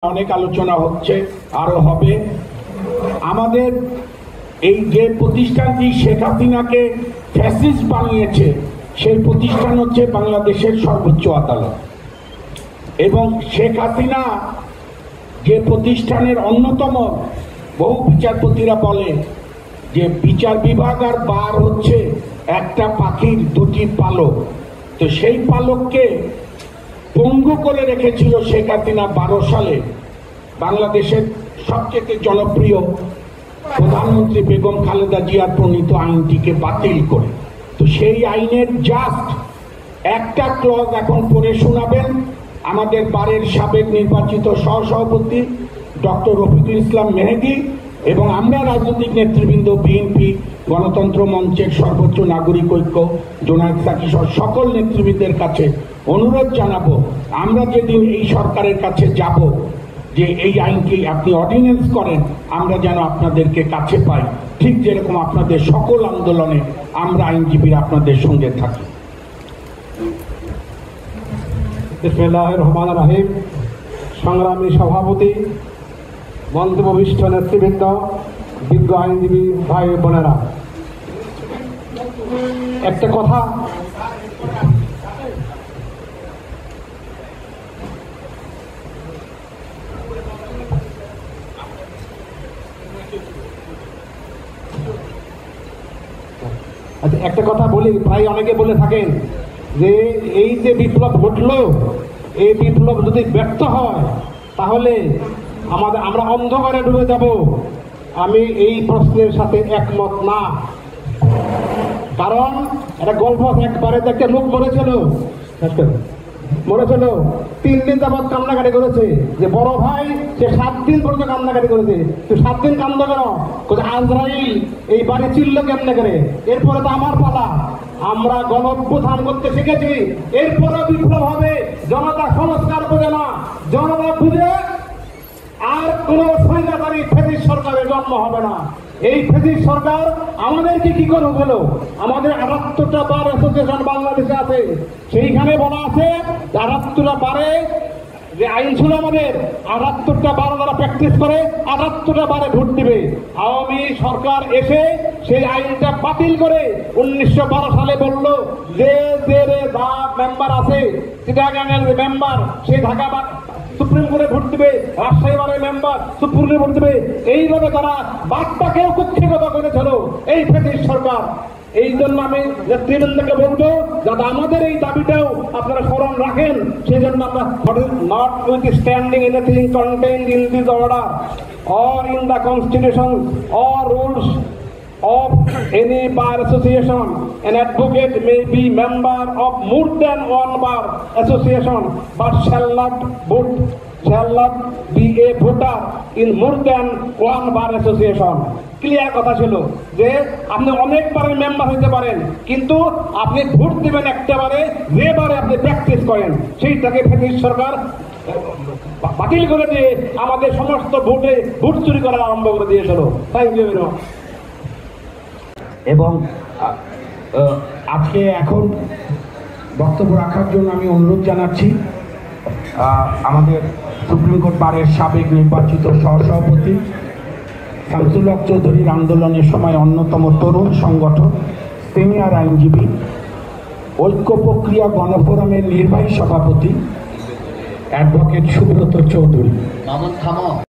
অনেক আলোচনা হচ্ছে, আরো হবে। আমাদের এই যে প্রতিষ্ঠানটি শেখ হাসিনাকে ফ্যাসিস্ট বানিয়েছে, সেই প্রতিষ্ঠান হচ্ছে বাংলাদেশের সর্বোচ্চ আদালত। এবং শেখ হাসিনা যে প্রতিষ্ঠানের অন্যতম, বহু বিচারপতিরা বলে যে বিচার বিভাগ আর বার হচ্ছে একটা পাখির দুটি পালক। তো সেই পালককে পঙ্গু করে রেখেছিল শেখ হাসিনা 12 সালে বাংলাদেশের সবচেয়ে জনপ্রিয় প্রধানমন্ত্রী বেগম খালেদা জিয়ার প্রণীত আইনটিকে বাতিল করে। তো সেই আইনের জাস্ট একটা ক্লজ এখন পড়ে শোনাবেন আমাদের বারের সাবেক নির্বাচিত সহসভাপতি ডক্টর রফিকুল ইসলাম মেহেদী, এবং আমরা রাজনৈতিক নেতৃবৃন্দ, বিএনপি, গণতন্ত্র মঞ্চের সর্বোচ্চ নাগরিক ঐক্য, জোনায়েদ সাকি সহ সকল নেতৃবৃন্দের কাছে অনুরোধ জানাবো, আমরা যেদিন এই সরকারের কাছে যাব যে এই আইনকে আপনি অর্ডিন্যান্স করেন, আমরা যেন আপনাদেরকে কাছে পাই, ঠিক যেরকম আপনাদের সকল আন্দোলনে আমরা আইনজীবীরা আপনাদের সঙ্গে থাকি। বিসমিল্লাহির রহমানির রহিম। সংগ্রামী সভাপতি, মন্ত্রিবরিষ্ঠ নেতৃবৃন্দ, বিজ্ঞ আইনজীবী ভাই বোনেরা, একটা কথা বলি, প্রায় অনেকে বলে থাকেন যে এই যে বিপ্লব ঘটলো, এই বিপ্লব যদি ব্যর্থ হয় তাহলে আমরা অন্ধকারে ডুবে যাব। আমি এই প্রশ্নের সাথে একমত না। কারণ একটা গল্প, একবারে একটা লোক মরেছিল 3 দিন যাবৎ কান্নাকাটি করেছে, যে বড় ভাই সে 7 দিন পর্যন্ত কান্নাকাটি করেছে। তুই 7 দিন কান্দ কেন? আজরাইল এই বাড়ি চিল্ল কেমনে করে? এরপরে তো আমার পালা, আমরা গণঅভ্যুত্থান করতে শিখেছি, এরপরে বিপ্লব হবে। জনতা সংস্কার বোঝে না, জনতা বুঝে আর কোন স্বৈরাচারী ফ্যাসিস্ট সরকারের জন্ম হবে না। এই ফ্যাসিস্ট সরকার আমাদেরকে কি করে হলো? আমাদের 78টা বার অ্যাসোসিয়েশন বাংলাদেশে আছে, সেইখানে বলা আছে 78টা বারে যে আইন ছিল আমাদের, 78টা বার যারা প্র্যাকটিস করে 78টা বারে ভোট দিবে। আওয়ামী সরকার এসে সেই আইনটা বাতিল করে 1912 সালে বলল যে মেম্বার আছে, চিটাগাংয়ের মেম্বার সে ঢাকা সুপ্রিম কোর্টে ভোট দিবে, রাজশাহী বারের মেম্বার সুপ্রিম কোর্টে ভোট দিবে। এইভাবে তারা বাদটাকেও কুক্ষিগত করেছিল এই ফ্যাসিস্ট সরকার। এই জন্য আমি নেতৃবৃন্দকে বলবো, যাতে আমাদের এই দাবিটাও আপনারা স্মরণ রাখেন। সেই জন্য আমরা not with standing anything contained in this order or in the constitution or rules of any bar association, an advocate may be member of more than one bar association but shall not be a voter in more than one bar association. Clear কথা ছিল যে আপনি অনেকবারের member হইতে পারেন, কিন্তু আপনি vote দিবেন একটাবারে, যে বারে আপনি প্র্যাকটিস করেন সেইটাকে ফ্যাসিস্ট সরকার বাতিল করে দিয়ে আমাদের সমস্ত ভোট চুরি করা আরম্ভ করে দিয়েছিল। Thank you. এবং আজকে এখন বক্তব্য রাখার জন্য আমি অনুরোধ জানাচ্ছি আমাদের সুপ্রিম কোর্ট বারের সাবেক নির্বাচিত সহসভাপতি শামসুল হক চৌধুরীর আন্দোলনের সময় অন্যতম তরুণ সংগঠক, সিনিয়র আইনজীবী, ঐক্য প্রক্রিয়া গণফোরামের নির্বাহী সভাপতি অ্যাডভোকেট সুব্রত চৌধুরী।